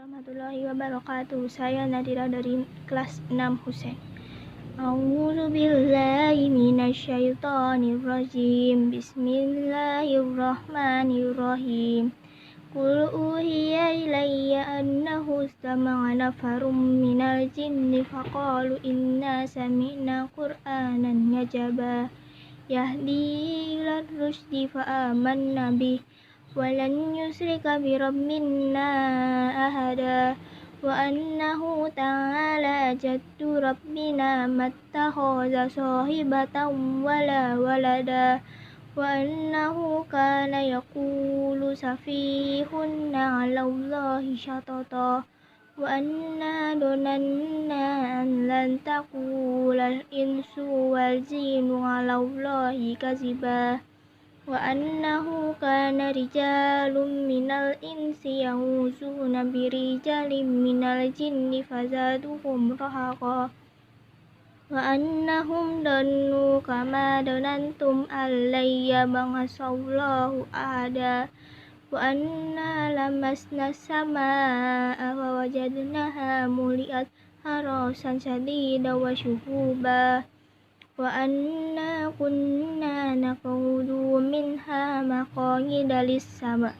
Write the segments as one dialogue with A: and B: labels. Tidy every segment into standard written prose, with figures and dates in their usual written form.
A: warahmatullahi wabarakatuh. Saya Nadira dari kelas 6 Husain. A'udzu billahi minasyaitonir rajim. Bismillahirrahmanirrahim. Qul uhiya ilayya annahu istama'a nafarum minal jinni faqalu inna sami'na qur'anan ajaba yahdi ilar rusdi fa'amanna bih walan yusrika birabbina ahada wa annahu ta'ala jaddu rabbina mattakhadha sahibatan wala walada wa annahu kana yaqulu safihunna 'alallahi syatata wa anna donanna an lan taqulal insu wal jinnu 'alallahi kaziba wa annahu kana rijalun minal insi ya'uzuna birijalin minal jinni fazaduhum rahaqa wa annahum dhannu kama dhanantum allayya ba'asallahu ahada wa anna lamasna samaa wa wajadnaha muliat harasan shadida wa syuhuba wa anna kunna naqudu minha maq'ida lis-sama'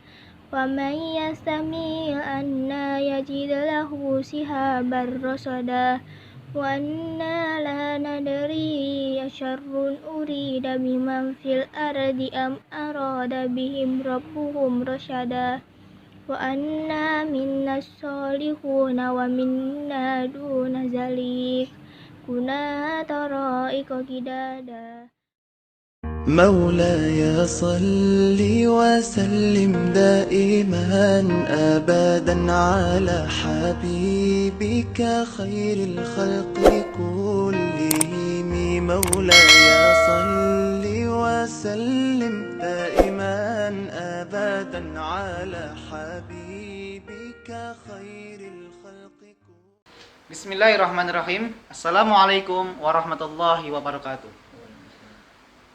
A: wa may yastami' anna yajid lahu shihaban rasada wa anna la nadri asyarrun urida biman fil ardi am arada bihim rabbuhum rasyada wa anna minna sholihuna wa minna duna zalik kunna tara'iqa qidada.
B: مولاي صل وسلم دائما أبدا على حبيبك خير الخلق كلهم مولاي صل وسلم دائما أبدا على حبيبك خير الخلق كلهم.
C: Bismillahirrahmanirrahim. Assalamualaikum warahmatullahi wabarakatuh.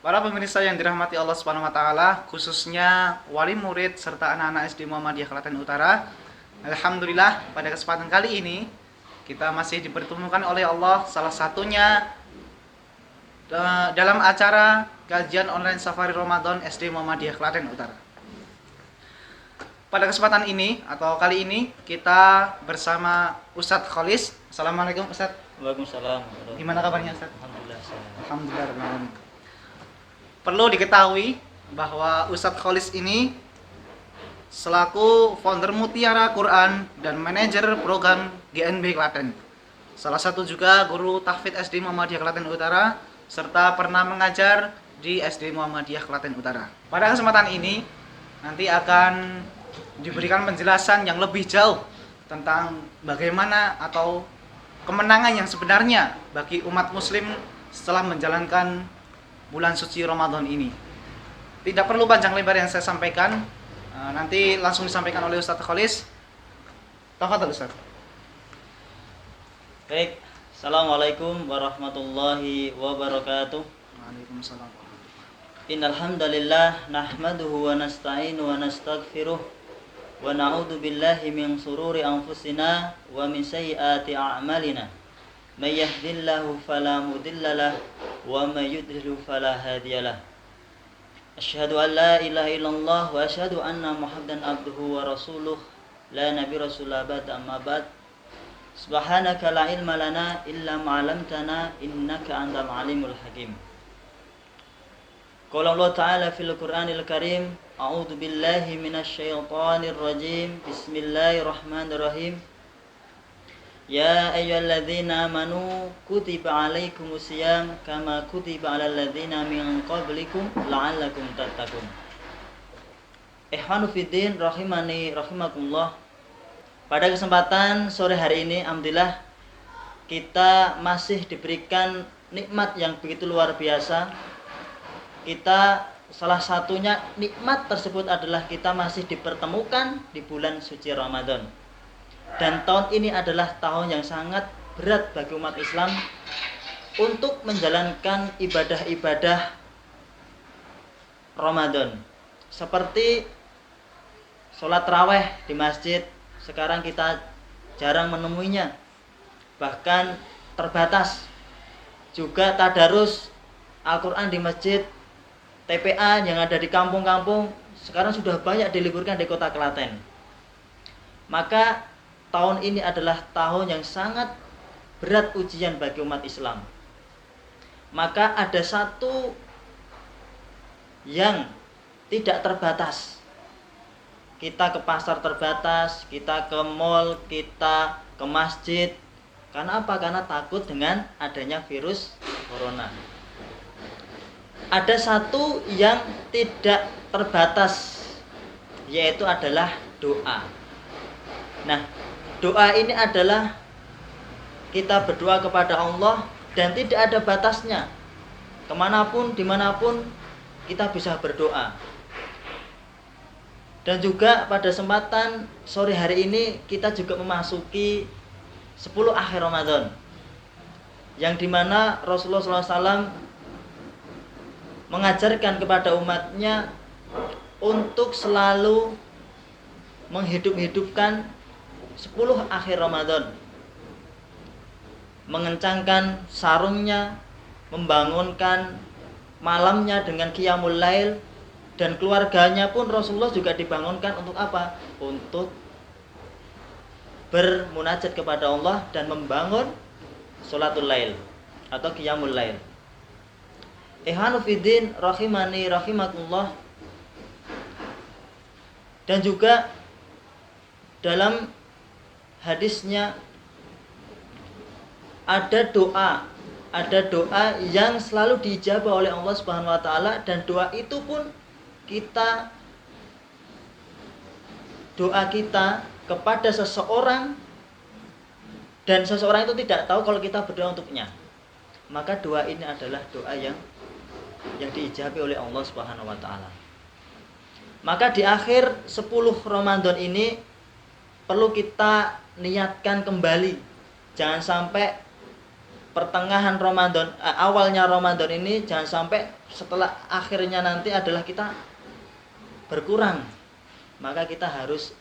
C: Para pemirsa yang dirahmati Allah Subhanahu wa taala, khususnya wali murid serta anak-anak SD Muhammadiyah Klaten Utara. Alhamdulillah, pada kesempatan kali ini kita masih dipertemukan oleh Allah, salah satunya dalam acara kajian online Safari Ramadan SD Muhammadiyah Klaten Utara. Pada kesempatan ini atau kali ini kita bersama Ustadz Kholis. Assalamualaikum Ustadz.
D: Waalaikumsalam.
C: Gimana kabarnya Ustadz?
D: Alhamdulillah.
C: Alhamdulillah. Perlu diketahui bahwa Ustadz Kholis ini selaku founder Mutiara Quran dan manajer program GNB Klaten. Salah satu juga guru tahfidz SD Muhammadiyah Klaten Utara serta pernah mengajar di SD Muhammadiyah Klaten Utara. Pada kesempatan ini nanti akan diberikan penjelasan yang lebih jauh tentang bagaimana atau kemenangan yang sebenarnya bagi umat muslim setelah menjalankan bulan suci Ramadan ini. Tidak perlu panjang lebar yang saya sampaikan, nanti langsung disampaikan oleh Ustadz Kholis. Tafadhol Ustadz.
D: Baik. Assalamualaikum warahmatullahi wabarakatuh.
C: Waalaikumsalam.
D: Innal hamdalillah nahmaduhu wa nasta'inu wa nastaghfiruh wa na'udzu billahi min shururi anfusina wa min sayyiati a'malina. May yahdihillahu fala mudilla lahu wa may yudlil fala hadiyalah. Asyhadu an la ilaha illallah wa asyhadu anna Muhammadan abduhu wa rasuluh la nabiyya rasulullah ba'da amma ba'd. Subhanaka la ilma lana illa ma 'allamtana innaka antal alimul hakim. Qala Allah Ta'ala fil Qur'anil Karim, a'udzu billahi minasy syaithanir rajim. Bismillahirrahmanirrahim. Ya ayyuhalladzina amanu kutiba 'alaikumus syiyam kama kutiba 'alal ladzina min qablikum la'allakum tattaqun. Ikhwanu fiddin rahimani rahimakumullah. Pada kesempatan sore hari ini alhamdulillah kita masih diberikan nikmat yang begitu luar biasa. Kita salah satunya nikmat tersebut adalah kita masih dipertemukan di bulan suci Ramadan. Dan tahun ini adalah tahun yang sangat berat bagi umat Islam untuk menjalankan ibadah-ibadah Ramadan. Seperti sholat tarawih di masjid, sekarang kita jarang menemuinya, bahkan terbatas. Juga tadarus Al-Quran di masjid, TPA yang ada di kampung-kampung sekarang sudah banyak diliburkan di kota Klaten. Maka tahun ini adalah tahun yang sangat berat ujian bagi umat Islam. Maka ada satu yang tidak terbatas. Kita ke pasar terbatas, kita ke mall, kita ke masjid. Karena apa? Karena takut dengan adanya virus corona. Ada satu yang tidak terbatas, yaitu adalah doa. Nah, doa ini adalah kita berdoa kepada Allah dan tidak ada batasnya. Kemanapun, dimanapun kita bisa berdoa. Dan juga pada kesempatan sore hari ini kita juga memasuki 10 akhir Ramadan, yang dimana Rasulullah SAW mengajarkan kepada umatnya untuk selalu menghidup-hidupkan 10 akhir Ramadan, mengencangkan sarungnya, membangunkan malamnya dengan qiyamul lail, dan keluarganya pun Rasulullah juga dibangunkan untuk apa? Untuk bermunajat kepada Allah dan membangun sholatul lail atau qiyamul lail. Ihwanu fiddin rahimani rahimakumullah. Dan juga dalam hadisnya ada doa yang selalu diijabah oleh Allah Subhanahu wa taala, dan doa itu pun doa kita kepada seseorang dan seseorang itu tidak tahu kalau kita berdoa untuknya, maka doa ini adalah doa yang diijabi oleh Allah Subhanahu wa taala. Maka di akhir 10 Ramadan ini perlu kita niatkan kembali. Jangan sampai pertengahan Ramadan, awalnya Ramadan ini jangan sampai setelah akhirnya nanti adalah kita berkurang. Maka kita harus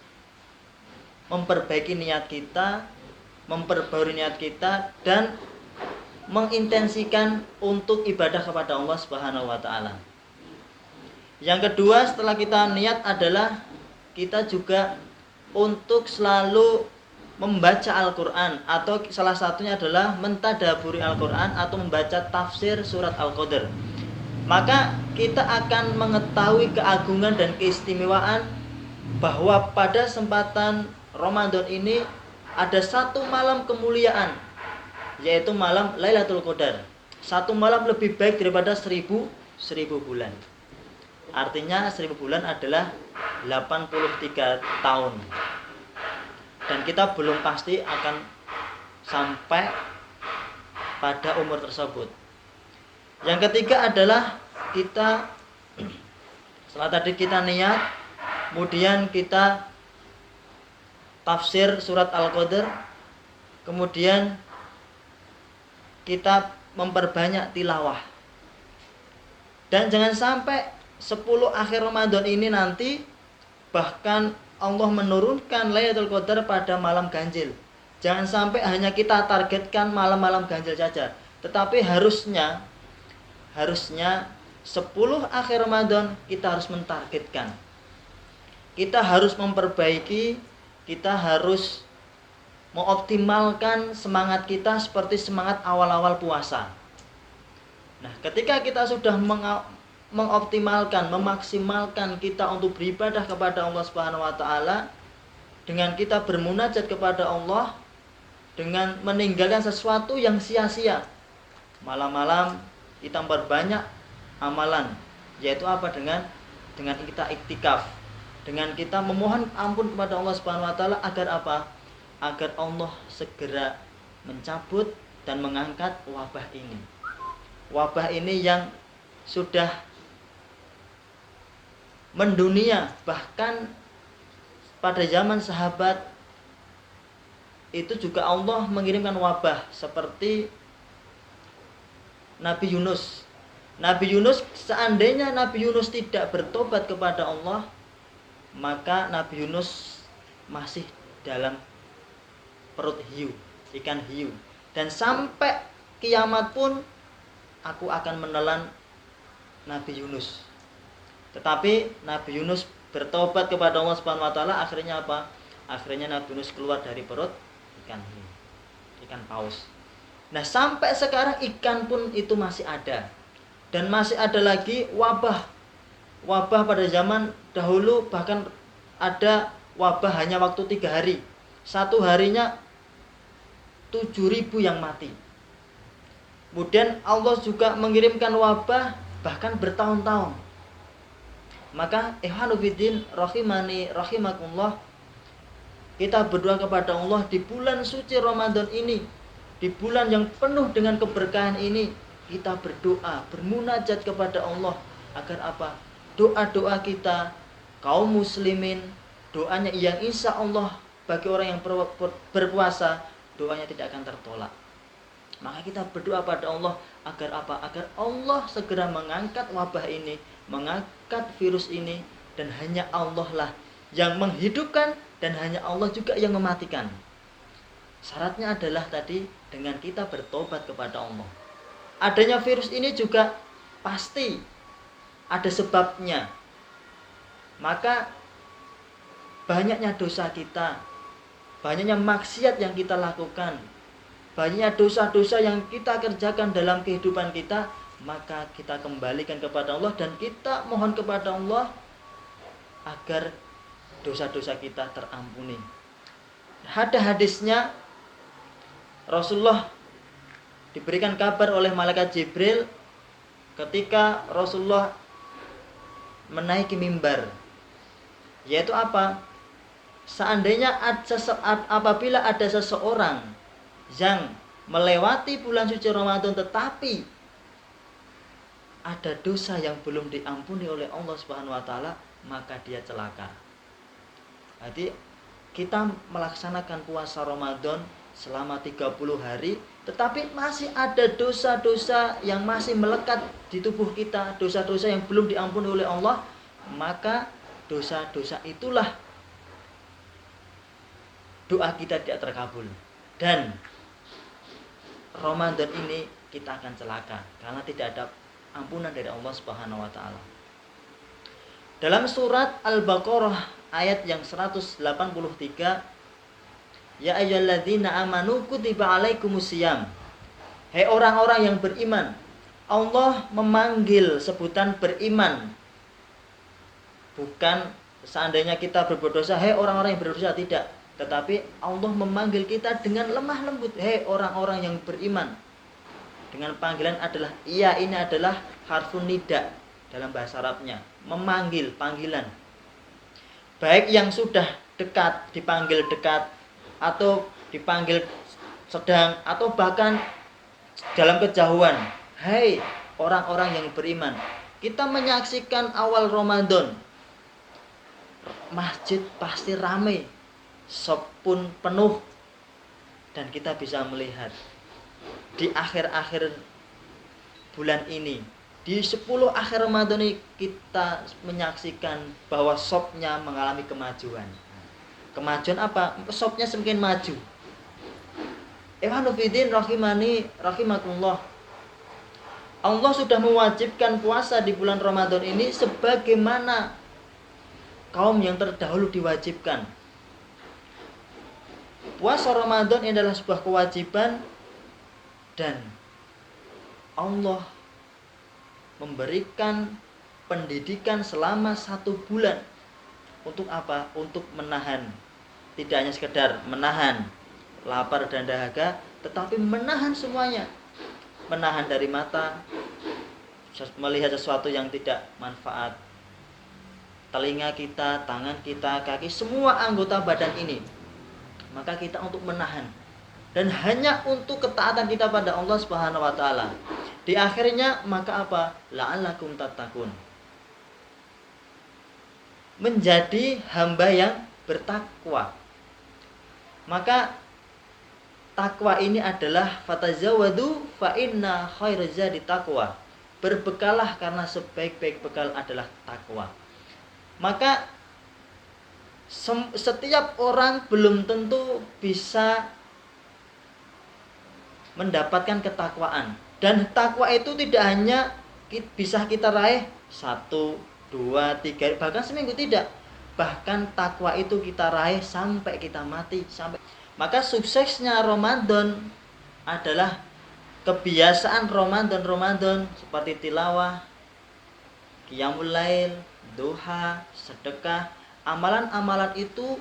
D: memperbaiki niat kita, memperbarui niat kita, dan mengintensikan untuk ibadah kepada Allah Subhanahu wa taala. Yang kedua, setelah kita niat adalah kita juga untuk selalu membaca Al-Quran, atau salah satunya adalah mentadaburi Al-Quran atau membaca tafsir surat Al-Qadr. Maka kita akan mengetahui keagungan dan keistimewaan bahwa pada kesempatan Ramadan ini ada satu malam kemuliaan, yaitu malam Lailatul Qadar. Satu malam lebih baik daripada 1000 bulan. Artinya 1000 bulan adalah 83 tahun. Dan kita belum pasti akan sampai pada umur tersebut. Yang ketiga adalah kita setelah tadi kita niat, kemudian kita tafsir surat Al-Qadr, kemudian kita memperbanyak tilawah. Dan jangan sampai 10 akhir Ramadan ini nanti bahkan Allah menurunkan Lailatul Qadar pada malam ganjil. Jangan sampai hanya kita targetkan malam-malam ganjil saja, tetapi harusnya 10 akhir Ramadan kita harus mentargetkan. Kita harus memperbaiki, kita harus mengoptimalkan semangat kita seperti semangat awal-awal puasa. Nah, ketika kita sudah mengoptimalkan, memaksimalkan kita untuk beribadah kepada Allah Subhanahu wa taala, dengan kita bermunajat kepada Allah, dengan meninggalkan sesuatu yang sia-sia. Malam-malam kita memperbanyak amalan, yaitu apa? Dengan kita iktikaf, dengan kita memohon ampun kepada Allah Subhanahu wa taala agar apa? Agar Allah segera mencabut dan mengangkat wabah ini. Wabah ini yang sudah mendunia, bahkan pada zaman sahabat itu juga Allah mengirimkan wabah seperti Nabi Yunus. Nabi Yunus, seandainya Nabi Yunus tidak bertobat kepada Allah, maka Nabi Yunus masih dalam perut hiu, ikan hiu. Dan sampai kiamat pun aku akan menelan Nabi Yunus. Tetapi Nabi Yunus bertobat kepada Allah Subhanahu wa taala, akhirnya apa? Akhirnya Nabi Yunus keluar dari perut ikan hiu, ikan paus. Nah, sampai sekarang ikan pun itu masih ada. Dan masih ada lagi wabah. Wabah pada zaman dahulu bahkan ada wabah hanya waktu 3 hari. Satu harinya 7.000 yang mati. Kemudian Allah juga mengirimkan wabah bahkan bertahun-tahun. Maka ikhwanuddin rahimani rahimakumullah, kita berdoa kepada Allah di bulan suci Ramadan ini, di bulan yang penuh dengan keberkahan ini, kita berdoa, bermunajat kepada Allah agar apa? Doa-doa kita kaum muslimin, doanya yang insya Allah bagi orang yang berpuasa, doanya tidak akan tertolak. Maka kita berdoa pada Allah agar apa? Agar Allah segera mengangkat wabah ini, mengangkat virus ini, dan hanya Allah lah yang menghidupkan dan hanya Allah juga yang mematikan. Syaratnya adalah tadi dengan kita bertobat kepada Allah. Adanya virus ini juga pasti ada sebabnya. Maka banyaknya dosa kita, banyaknya maksiat yang kita lakukan, banyaknya dosa-dosa yang kita kerjakan dalam kehidupan kita, maka kita kembalikan kepada Allah dan kita mohon kepada Allah agar dosa-dosa kita terampuni. Ada hadisnya, Rasulullah diberikan kabar oleh malaikat Jibril ketika Rasulullah menaiki mimbar, yaitu apa? Seandainya apabila ada seseorang yang melewati bulan suci Ramadan tetapi ada dosa yang belum diampuni oleh Allah Subhanahu wa taala, maka dia celaka. Jadi kita melaksanakan puasa Ramadan selama 30 hari, tetapi masih ada dosa-dosa yang masih melekat di tubuh kita, dosa-dosa yang belum diampuni oleh Allah, maka dosa-dosa itulah doa kita tidak terkabul. Dan Ramadan ini kita akan celaka karena tidak ada ampunan dari Allah Subhanahu wa taala. Dalam surat Al-Baqarah ayat yang 183, ya ayyuhalladzina amanu kutiba alaikumusiyam. Hai orang-orang yang beriman, Allah memanggil sebutan beriman. Bukan seandainya kita berbuat dosa, hai orang-orang yang berdosa, tidak. Tetapi Allah memanggil kita dengan lemah lembut, hai orang-orang yang beriman. Dengan panggilan adalah iya, ini adalah harfun nida dalam bahasa Arabnya, memanggil, panggilan. Baik yang sudah dekat dipanggil dekat, atau dipanggil sedang, atau bahkan dalam kejauhan. Hai orang-orang yang beriman. Kita menyaksikan awal Ramadan, masjid pasti ramai, shop pun penuh, dan kita bisa melihat di akhir-akhir bulan ini, di 10 akhir Ramadan ini, kita menyaksikan bahwa shopnya mengalami kemajuan. Kemajuan apa? Shopnya semakin maju. Ikhwanuddin rahimani rahimakumullah, Allah sudah mewajibkan puasa di bulan Ramadan ini sebagaimana kaum yang terdahulu diwajibkan. Puasa Ramadan ini adalah sebuah kewajiban, dan Allah memberikan pendidikan selama 1 bulan. Untuk apa? Untuk menahan, tidak hanya sekedar menahan lapar dan dahaga, tetapi menahan semuanya. Menahan dari mata, melihat sesuatu yang tidak manfaat, telinga kita, tangan kita, kaki, semua anggota badan ini. Maka kita untuk menahan, dan hanya untuk ketaatan kita pada Allah Subhanahu wa taala. Di akhirnya maka apa? La'allakum tattaqun. Menjadi hamba yang bertakwa. Maka takwa ini adalah fatazawwadu fa inna khairaz zadi taqwa. Berbekalah karena sebaik-baik bekal adalah takwa. Maka setiap orang belum tentu bisa mendapatkan ketakwaan. Dan takwa itu tidak hanya bisa kita raih 1, 2, 3, bahkan seminggu, tidak. Bahkan takwa itu kita raih sampai kita mati. Maka suksesnya Ramadan adalah kebiasaan Ramadan seperti tilawah, qiyamul lail, duha, sedekah. Amalan-amalan itu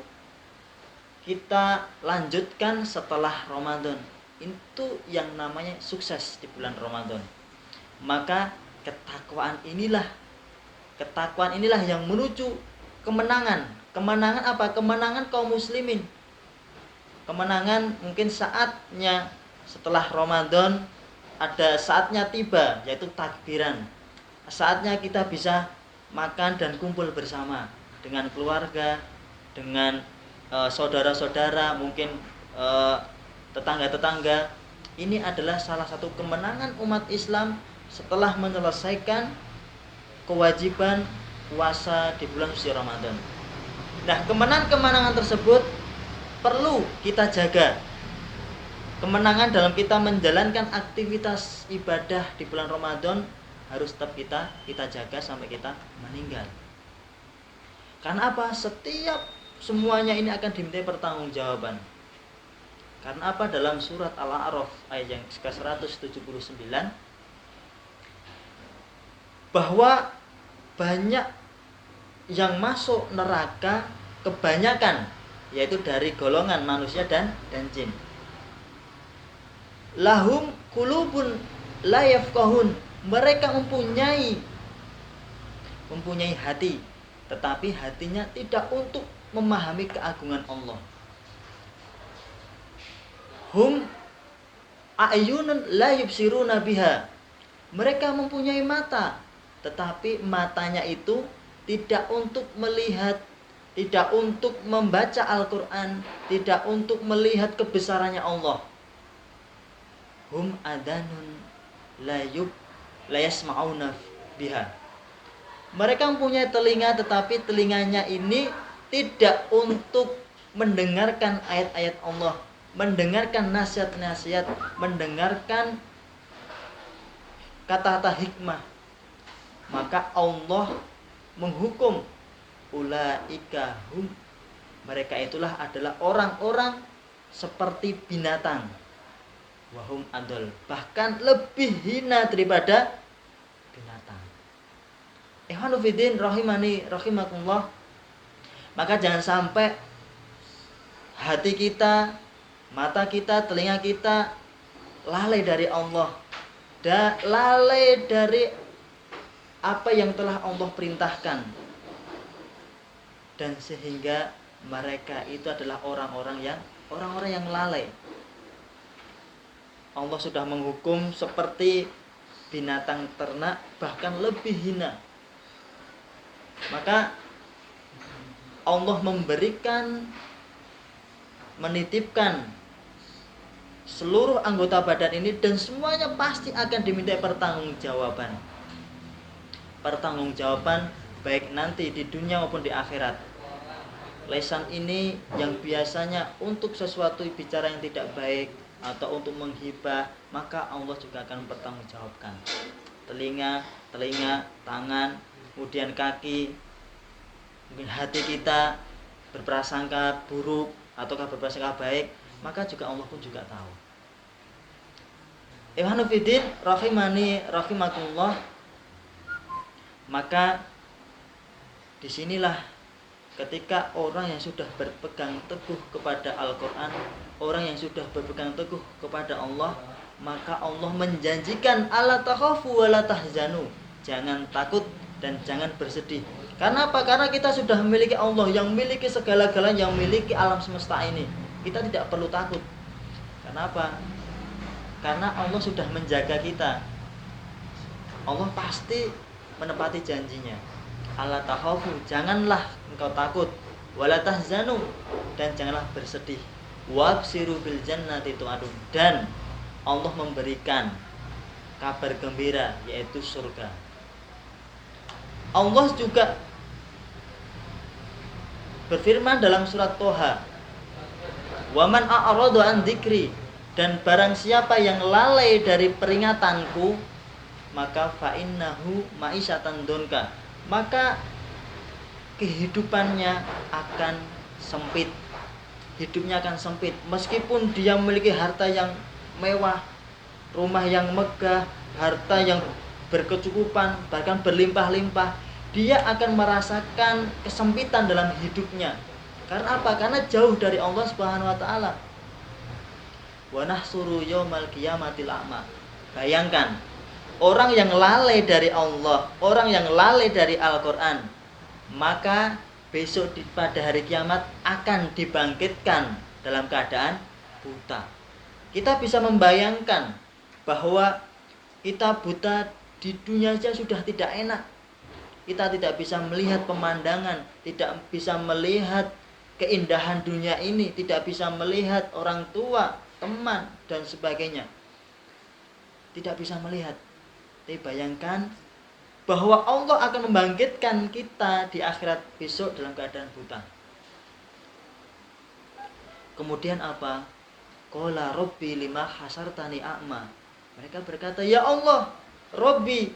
D: kita lanjutkan setelah Ramadan. Itu yang namanya sukses di bulan Ramadan. Maka ketakwaan inilah yang menuju kemenangan. Kemenangan apa? Kemenangan kaum muslimin. Kemenangan mungkin saatnya setelah Ramadan, ada saatnya tiba, yaitu takbiran. Saatnya kita bisa makan dan kumpul bersama dengan keluarga, dengan saudara-saudara, mungkin tetangga-tetangga. Ini adalah salah satu kemenangan umat Islam setelah menyelesaikan kewajiban puasa di bulan suci Ramadan. Nah, kemenangan tersebut perlu kita jaga. Kemenangan dalam kita menjalankan aktivitas ibadah di bulan Ramadan harus tetap kita jaga sampai kita meninggal. Karena apa? Semuanya ini akan dimintai pertanggungjawaban. Karena apa? Dalam surat Al-A'raf ayat yang ke-179, bahwa banyak yang masuk neraka, kebanyakan yaitu dari golongan manusia dan jin. Lahum qulubun la yafqahun, mereka mempunyai hati, tetapi hatinya tidak untuk memahami keagungan Allah. Hum a'yunun la yubsiruna biha, mereka mempunyai mata, tetapi matanya itu tidak untuk melihat, tidak untuk membaca Al-Quran, tidak untuk melihat kebesarannya Allah. Hum adanun la yasma'una biha, mereka mempunyai telinga, tetapi telinganya ini tidak untuk mendengarkan ayat-ayat Allah, mendengarkan nasihat-nasihat, mendengarkan kata-kata hikmah. Maka Allah menghukum ulaika hum, mereka itulah adalah orang-orang seperti binatang. Wahum adol, bahkan lebih hina daripada binatang. Ikhwanuddin rahimani rahimakumullah. Maka jangan sampai hati kita, mata kita, telinga kita lalai dari Allah, dan lalai dari apa yang telah Allah perintahkan, dan sehingga mereka itu adalah orang-orang yang lalai. Allah sudah menghukum seperti binatang ternak, bahkan lebih hina. Maka Allah menitipkan seluruh anggota badan ini, dan semuanya pasti akan dimintai pertanggungjawaban baik nanti di dunia maupun di akhirat. Lisan ini yang biasanya untuk sesuatu bicara yang tidak baik atau untuk menghibah, maka Allah juga akan mempertanggungjawabkan. Telinga, tangan, kemudian kaki, mungkin hati kita berprasangka buruk ataukah berprasangka baik, maka juga Allah pun juga tahu. Ikhwanuddin rahimani rahimakumullah. Maka disinilah ketika orang yang sudah berpegang teguh kepada Al-Quran, orang yang sudah berpegang teguh kepada Allah, maka Allah menjanjikan ala takhafu wa la tahzanu, jangan takut dan jangan bersedih. Karena apa? Karena kita sudah memiliki Allah yang memiliki segala-galanya, yang memiliki alam semesta ini. Kita tidak perlu takut. Kenapa? Karena Allah sudah menjaga kita. Allah pasti menepati janjinya. Ala takhafu, janganlah engkau takut, wala tahzanu, dan janganlah bersedih. Wabsiru bil jannati tu'adun, dan Allah memberikan kabar gembira, yaitu surga. Allah juga berfirman dalam surat Toha, "Wa man a'rada an dzikri Dan barang siapa yang lalai dari peringatanku, maka fa'innahu ma'isyatan donka, maka kehidupannya akan sempit. Hidupnya akan sempit. Meskipun dia memiliki harta yang mewah, rumah yang megah, harta yang berkecukupan, bahkan berlimpah-limpah, dia akan merasakan kesempitan dalam hidupnya. Karena apa? Karena jauh dari Allah Subhanahu wa taala. Wa nahsuru yaumal qiyamatil a'ma. Bayangkan, orang yang lalai dari Allah, orang yang lalai dari Al-Qur'an, maka besok pada hari kiamat akan dibangkitkan dalam keadaan buta. Kita bisa membayangkan bahwa kita buta di dunia saja sudah tidak enak. Kita tidak bisa melihat pemandangan, tidak bisa melihat keindahan dunia ini, tidak bisa melihat orang tua, teman, dan sebagainya. Tidak bisa melihat. Tapi bayangkan bahwa Allah akan membangkitkan kita di akhirat besok dalam keadaan buta. Kemudian apa? Qala Rabbi lima hasartani a'ma. Mereka berkata, ya Allah, Rabbi,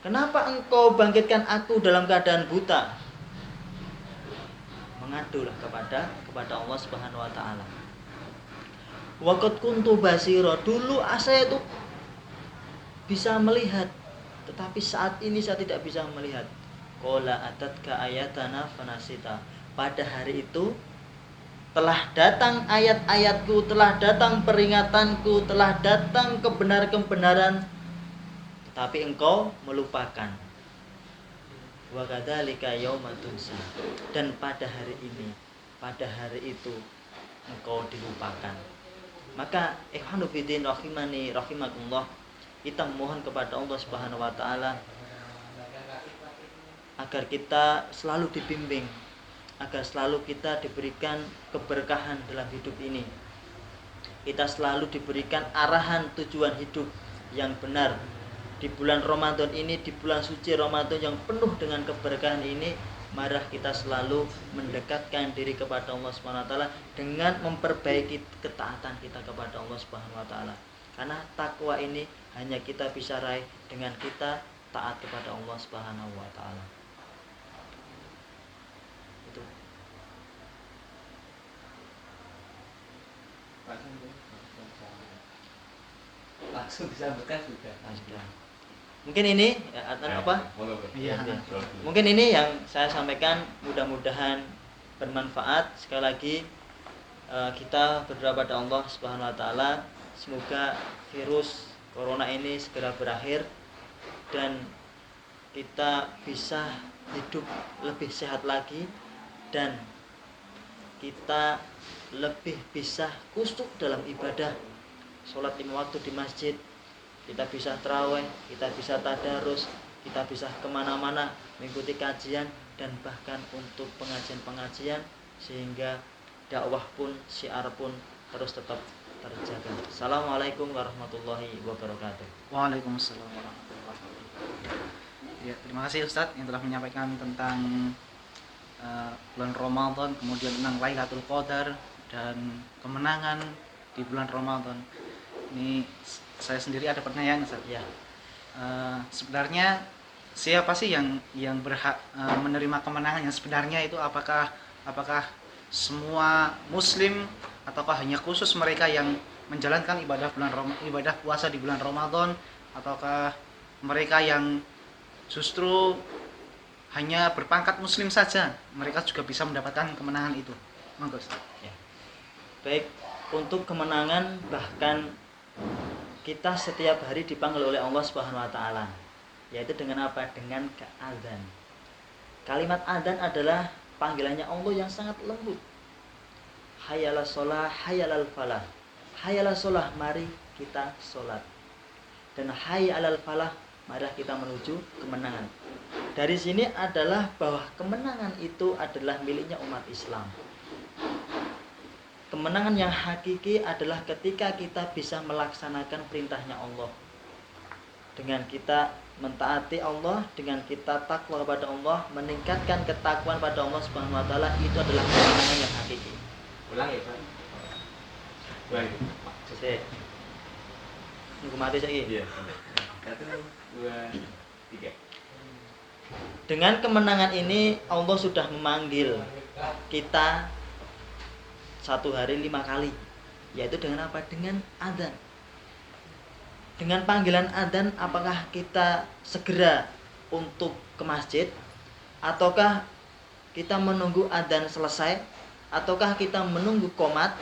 D: kenapa engkau bangkitkan aku dalam keadaan buta? Mengadulah kepada Allah Subhanahu wa taala. Waqad kuntu basira, dulu saya itu bisa melihat, tetapi saat ini saya tidak bisa melihat. Qala atatka ayatana fanasita. Pada hari itu telah datang ayat-ayatku, telah datang peringatanku, telah datang kebenaran-kebenaran, tetapi engkau melupakan. Wa kadzalika yauma tunsa. Dan pada hari ini, pada hari itu engkau dilupakan. Maka ikhwanu fiddin rahimani rahimakumullah, kita mohon kepada Allah Subhanahu wa taala agar kita selalu dibimbing, agar selalu kita diberikan keberkahan dalam hidup ini. Kita selalu diberikan arahan tujuan hidup yang benar. Di bulan Ramadan ini, di bulan suci Ramadan yang penuh dengan keberkahan ini, mari kita selalu mendekatkan diri kepada Allah Subhanahu wa taala dengan memperbaiki ketaatan kita kepada Allah Subhanahu wa taala. Karena takwa ini hanya kita bisa raih dengan kita taat kepada Allah Subhanahu wa taala. Itu.
E: Langsung disambutkan sudah.
D: Mungkin ini apa?
C: Iya.
D: Mungkin ini yang saya sampaikan, mudah-mudahan bermanfaat. Sekali lagi kita berdoa pada Allah Subhanahu wa taala, semoga virus corona ini segera berakhir dan kita bisa hidup lebih sehat lagi dan kita lebih bisa khusyuk dalam ibadah, sholat 5 waktu di masjid, kita bisa tarawih, kita bisa tadarus, kita bisa kemana-mana mengikuti kajian dan bahkan untuk pengajian-pengajian, sehingga dakwah pun, syiar pun terus tetap terjaga. Assalamualaikum warahmatullahi wabarakatuh.
C: Waalaikumsalam warahmatullahi wabarakatuh. Ya, terima kasih Ustadz yang telah menyampaikan tentang bulan Ramadan, kemudian tentang Lailatul Qadar dan kemenangan di bulan Ramadan. Ini saya sendiri ada pertanyaan, Ustaz.
D: Ya.
C: Sebenarnya siapa sih yang berhak menerima kemenangan yang sebenarnya itu? Apakah semua Muslim ataukah hanya khusus mereka yang menjalankan ibadah puasa di bulan Ramadan, ataukah mereka yang justru hanya berpangkat Muslim saja mereka juga bisa mendapatkan kemenangan itu? Monggo, Ustaz.
D: Ya. Baik, untuk kemenangan bahkan kita setiap hari dipanggil oleh Allah Subhanahu wa taala, yaitu dengan apa? Dengan adzan. Kalimat adzan adalah panggilannya Allah yang sangat lembut. Hayyalas shalah, hayyalal falah. Hayyalas shalah, mari kita sholat. Dan hayyalal falah, mari kita menuju kemenangan. Dari sini adalah bahwa kemenangan itu adalah miliknya umat Islam. Kemenangan yang hakiki adalah ketika kita bisa melaksanakan perintahnya Allah, dengan kita mentaati Allah, dengan kita takwa kepada Allah, meningkatkan ketakwaan pada Allah Subhanahu wa taala, itu adalah kemenangan yang hakiki.
E: Ulang ya, Pak. Baik.
D: Sik. Nunggu mati saiki.
E: Iya. 1, 2, 3.
D: Dengan kemenangan ini Allah sudah memanggil kita 1 hari 5 kali. Yaitu dengan apa? Dengan adzan. Dengan panggilan adzan, apakah kita segera untuk ke masjid, ataukah kita menunggu adzan selesai, ataukah kita menunggu qomat,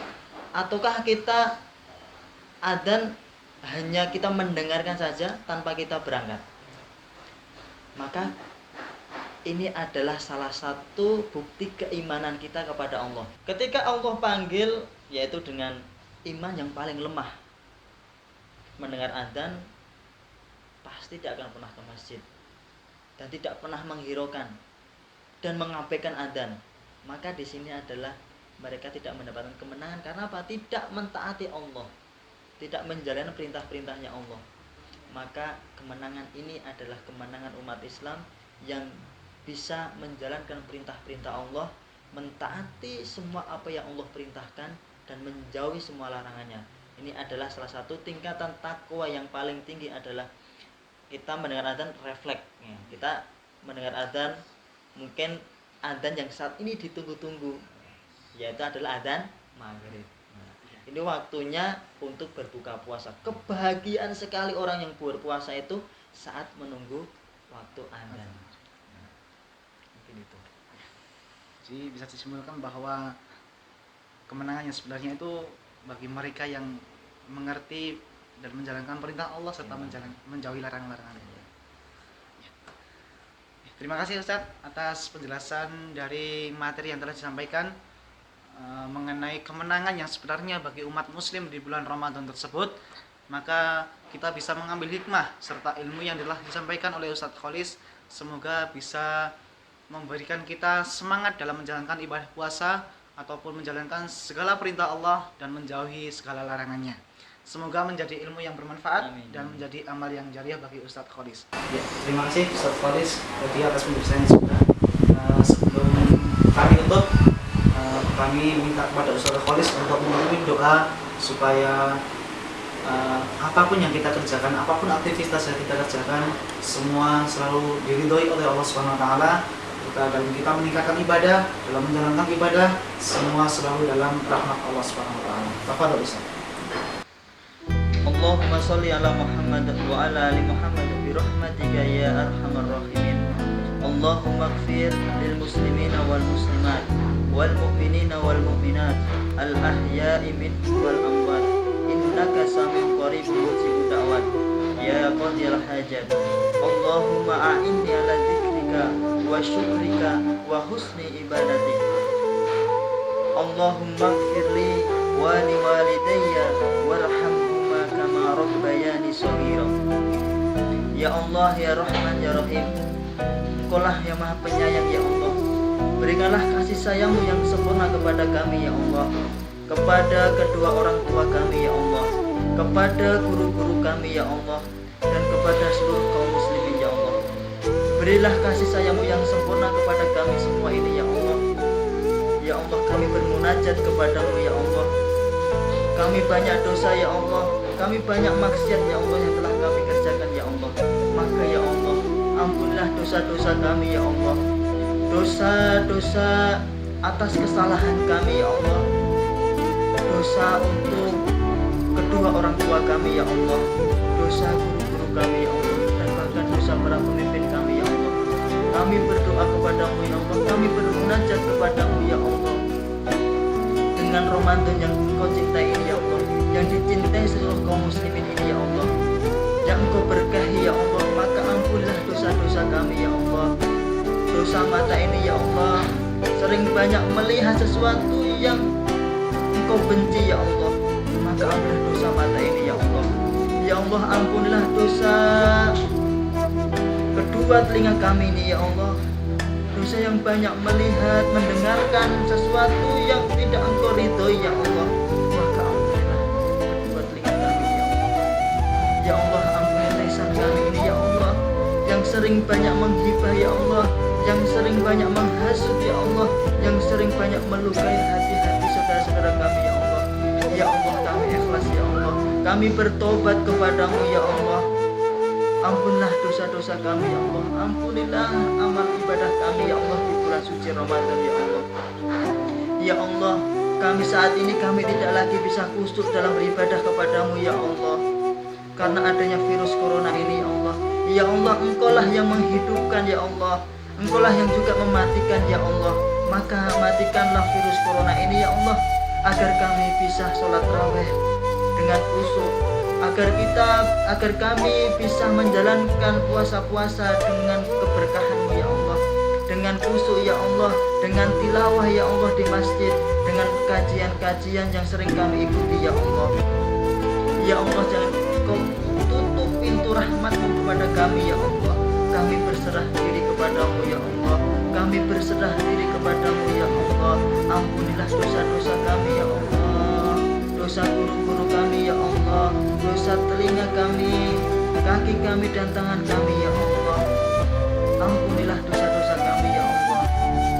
D: ataukah kita adzan hanya kita mendengarkan saja tanpa kita berangkat? Maka ini adalah salah satu bukti keimanan kita kepada Allah. Ketika Allah panggil, yaitu dengan iman yang paling lemah, mendengar adzan pasti tidak akan pernah ke masjid dan tidak pernah menghiraukan dan mengabaikan adzan. Maka di sini adalah mereka tidak mendapatkan kemenangan karena apa? Tidak mentaati Allah, tidak menjalankan perintah-perintahnya Allah. Maka kemenangan ini adalah kemenangan umat Islam yang bisa menjalankan perintah-perintah Allah, mentaati semua apa yang Allah perintahkan dan menjauhi semua larangannya. Ini adalah salah satu tingkatan takwa yang paling tinggi, adalah kita mendengar adzan refleks. Kita mendengar adzan, mungkin adzan yang saat ini ditunggu-tunggu, yaitu adalah adzan maghrib. Ini waktunya untuk berbuka puasa. Kebahagiaan sekali orang yang berpuasa itu saat menunggu waktu adzan. Mungkin itu.
C: Jadi bisa disimpulkan bahwa kemenangan yang sebenarnya itu bagi mereka yang mengerti dan menjalankan perintah Allah serta menjauhi larangan-larangannya. Terima kasih Ustaz atas penjelasan dari materi yang telah disampaikan mengenai kemenangan yang sebenarnya bagi umat muslim di bulan Ramadan tersebut. Maka kita bisa mengambil hikmah serta ilmu yang telah disampaikan oleh Ustaz Kholis. Semoga bisa memberikan kita semangat dalam menjalankan ibadah puasa ataupun menjalankan segala perintah Allah dan menjauhi segala larangannya. Semoga menjadi ilmu yang bermanfaat. Amin. Dan menjadi amal yang jariah bagi Ustadz Kholis. Ya, terima kasih Ustadz Kholis tadi atas penjelasannya sudah. Sebelum kami tutup, kami minta kepada Ustadz Kholis untuk memimpin doa supaya apapun yang kita kerjakan, apapun aktivitas yang kita kerjakan, semua selalu diridhoi oleh Allah Subhanahu Wa Taala. Dalam kita meningkatkan ibadah, dalam menjalankan ibadah, semua selalu dalam rahmat Allah Subhanahu Wa Taala. Tafadhol Ustaz.
D: Allahumma sholli ala Muhammad wa ala ali Muhammad bi rahmatika ya arhamar rahimin. Allahumma ighfir lil muslimina wal muslimat wal mu'minina wal mu'minat al ahya'i minhum wal amwat innaka sami'un qaribun mujibud da'wat ya qadiyal hajat. Allahumma a'inni ala dzikrika wa syukrika wa husni ibadatik. Allahumma ighfirli wa liwalidayya warhamhuma kama rabbayani shaghira. Ya Allah, ya Rahman, ya Rahim, Engkaulah yang Maha Penyayang, ya Allah. Berikanlah kasih sayang-Mu yang sempurna kepada kami, ya Allah, kepada kedua orang tua kami, ya Allah, kepada guru-guru kami, ya Allah, dan kepada seluruh kaum muslimin, ya Allah. Berilah kasih sayang-Mu yang sempurna kepada kami semua ini, ya Allah. Ya Allah, kami bermunajat kepada-Mu, ya Allah. Kami banyak dosa, ya Allah. Kami banyak maksiat, ya Allah, yang telah kami kerjakan, ya Allah. Maka ya Allah, ampunilah dosa-dosa kami, ya Allah. Dosa-dosa atas kesalahan kami, ya Allah. Dosa untuk kedua orang tua kami, ya Allah. Dosa guru-guru kami, ya Allah. Dan bahkan dosa para pemimpin kami, ya Allah. Kami berdoa kepada-Mu, ya Allah. Kami bermunajat kepada-Mu, ya Allah. Dengan Ramadan yang Engkau cintai ini, ya Allah, yang dicintai seluruh kaum muslimin ini, ya Allah, yang Engkau berkahi, ya Allah, maka ampunilah dosa-dosa kami, ya Allah. Dosa mata ini, ya Allah, sering banyak melihat sesuatu yang Engkau benci, ya Allah, maka ampunilah dosa mata ini, ya Allah. Ya Allah, ampunilah dosa kedua telinga kami ini, ya Allah. Dosa yang banyak melihat, mendengarkan sesuatu yang tidak Engkau ridhoi, ya Allah. Maka ampunilah kedua telinga kami, ya Allah. Ya Allah, ampunilah lisan kami ini, ya Allah, yang sering banyak menghibah, ya Allah, yang sering banyak menghasut, ya Allah, yang sering banyak melukai hati-hati saudara-saudara kami, ya Allah. Ya Allah, kami ikhlas, ya Allah. Kami bertobat kepadamu ya Allah. Ampunilah dosa-dosa kami ya Allah. Ampunilah amal ibadah kami ya Allah di bulan suci Ramadan ya Allah. Ya Allah, kami saat ini kami tidak lagi bisa khusyuk dalam beribadah kepadamu ya Allah, karena adanya virus corona ini ya Allah. Ya Allah, Engkaulah yang menghidupkan ya Allah, Engkaulah yang juga mematikan ya Allah. Maka matikanlah virus corona ini ya Allah, agar kami bisa sholat raweh dengan khusyuk, agar kami bisa menjalankan puasa-puasa dengan keberkahan-Mu ya Allah, dengan khusyuk ya Allah, dengan tilawah ya Allah di masjid, dengan kajian-kajian yang sering kami ikuti ya Allah. Ya Allah, jangan Kau tutup pintu rahmat-Mu kepada kami ya Allah. Kami berserah diri kepadamu ya Allah. Kami berserah diri kepadamu ya Allah. Ampunilah dosa-dosa kami ya Allah, dosa guru-guru kami ya Allah, dosa telinga kami, kaki kami dan tangan kami ya Allah. Ampunilah dosa-dosa kami ya Allah,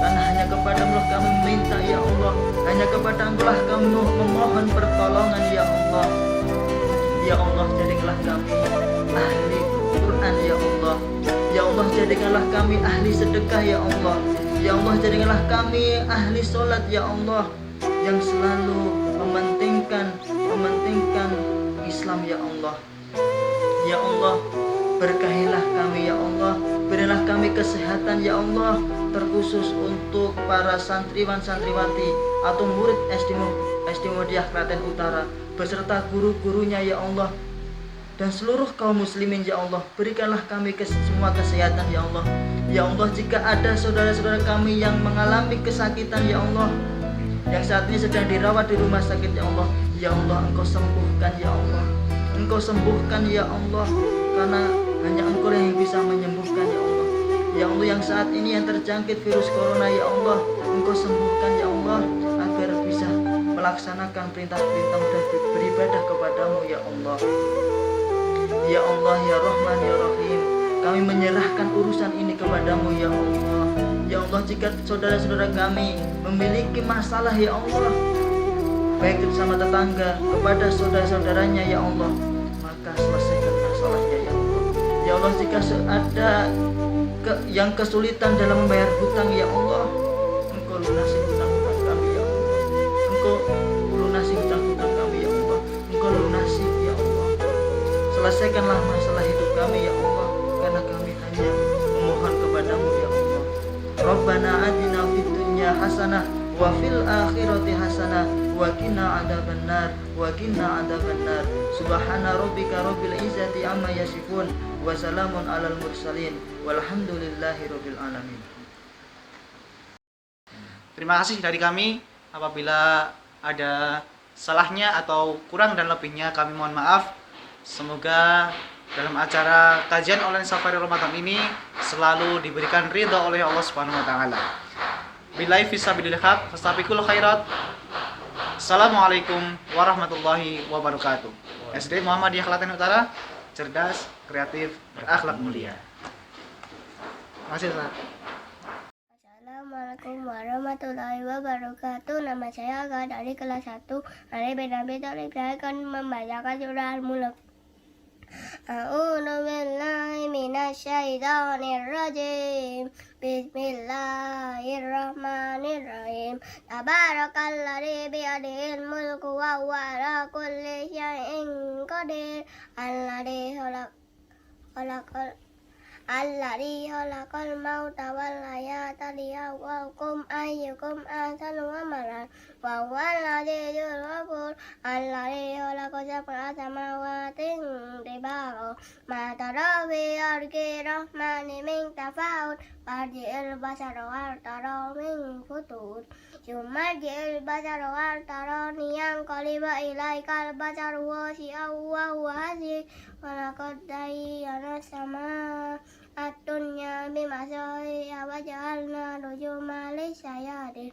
D: karena hanya kepadamu lah kami meminta ya Allah, hanya kepada Engkau lah kami memohon pertolongan ya Allah. Ya Allah, jadikanlah kami ahli Quran ya Allah. Ya Allah, jadikanlah kami ahli sedekah ya Allah. Ya Allah, jadikanlah kami ahli sholat ya Allah, yang selalu mementingkan Islam ya Allah. Ya Allah, berkahilah kami ya Allah, berilah kami kesehatan ya Allah, terkhusus untuk para santriwan-santriwati atau murid SD Muhammadiyah Klaten Utara beserta guru-gurunya ya Allah, dan seluruh kaum muslimin ya Allah. Berikanlah kami semua kesehatan ya Allah. Ya Allah, jika ada saudara-saudara kami yang mengalami kesakitan ya Allah, yang saat ini sedang dirawat di rumah sakit ya Allah, ya Allah, Engkau sembuhkan ya Allah, Engkau sembuhkan ya Allah, karena hanya Engkau yang bisa menyembuhkan ya Allah. Ya Allah, yang saat ini yang terjangkit virus corona ya Allah, Engkau sembuhkan ya Allah, agar bisa melaksanakan perintah-perintah dan beribadah kepadamu ya Allah. Ya Allah, ya Rahman, ya Rahim, kami menyerahkan urusan ini kepadamu ya Allah. Ya Allah, jika saudara-saudara kami memiliki masalah ya Allah, baik itu sama tetangga kepada saudara-saudaranya ya Allah, maka selesaikan masalahnya ya Allah. Ya Allah, jika ada yang kesulitan dalam membayar hutang ya Allah, Engkau lunasi hutang-hutang kami ya Allah. Engkau lunasi hutang-hutang kami ya Allah. Engkau lunasi ya Allah. Selesaikanlah masalah hidup kami ya Allah, karena kami hanya memohon kepadamu ya Allah. Rabbana atina fid dunya hasanah wa fil akhirati hasanah wa qina adzabannar wa qina adzabannar. Subhana rabbika rabbil izzati amma yasifun wa salamun alal mursalin walhamdulillahi rabbil alamin.
C: Terima kasih dari kami. Apabila ada salahnya atau kurang dan lebihnya kami mohon maaf. Semoga dalam acara kajian online Safari Ramadan ini selalu diberikan ridha oleh Allah Subhanahu wa taala. Billahi fisabilil haq, fastabiqul khairat. Assalamualaikum warahmatullahi wabarakatuh. SD Muhammadiyah Klaten Utara, cerdas, kreatif, berakhlak mulia. Masih Ustaz.
A: Assalamualaikum warahmatullahi wabarakatuh. Nama saya Aga dari kelas 1. Hari beda-beda saya akan membacakan surah Al-Mulk. A'udzu billahi minasyaitonir rajim. Bismillahirrahmanirrahim. Tabarakalladzi biyadihil mulku wa huwa ala kulli syai'in qadir. Alladzi khalaqal mauta wal hayata liyabluwakum ayyukum ahsanu amalan wa huwal azizul ghafur. Alladzi khalaqa sab'a samawati tibaqa ma tara fi khalqi rahmani min tafawut farji'il basara hal tara min futur yumarji'il basara hal tara yanqalibu ilaikal basaru khashi'an wa huwa hasib wa laqad zayyana as-samaa ad-dunya bimasabiha wa ja'alna nujuman lis-shayatin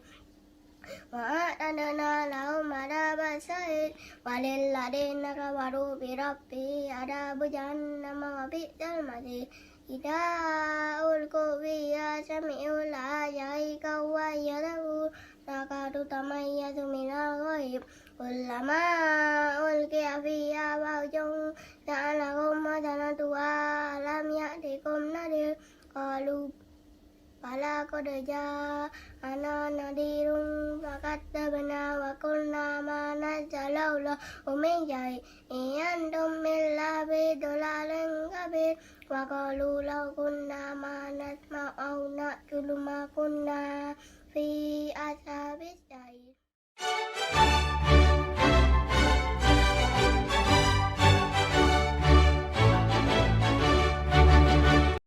A: wa a'tadna lahum adzaban sa'ir walil ladzina kafaru bi rabbihim adzabun jahannam wa bi'sal masir. Idza ulqu fiha sami'u laha shahiqan wa yad'u takadu tamayyazu minal ghaib Ulama ulqiya fiha fawjun sa'alahum madanatuha lam ya'tikum nadir qalu bala qad ja'ana nadirun fakadzabna wa qulna ma nazzalallahu min syai'in antum illa fi dhalalin kabir wa qalu law kunna ma nasma'u aw na'qilu ma kunna fi ashabis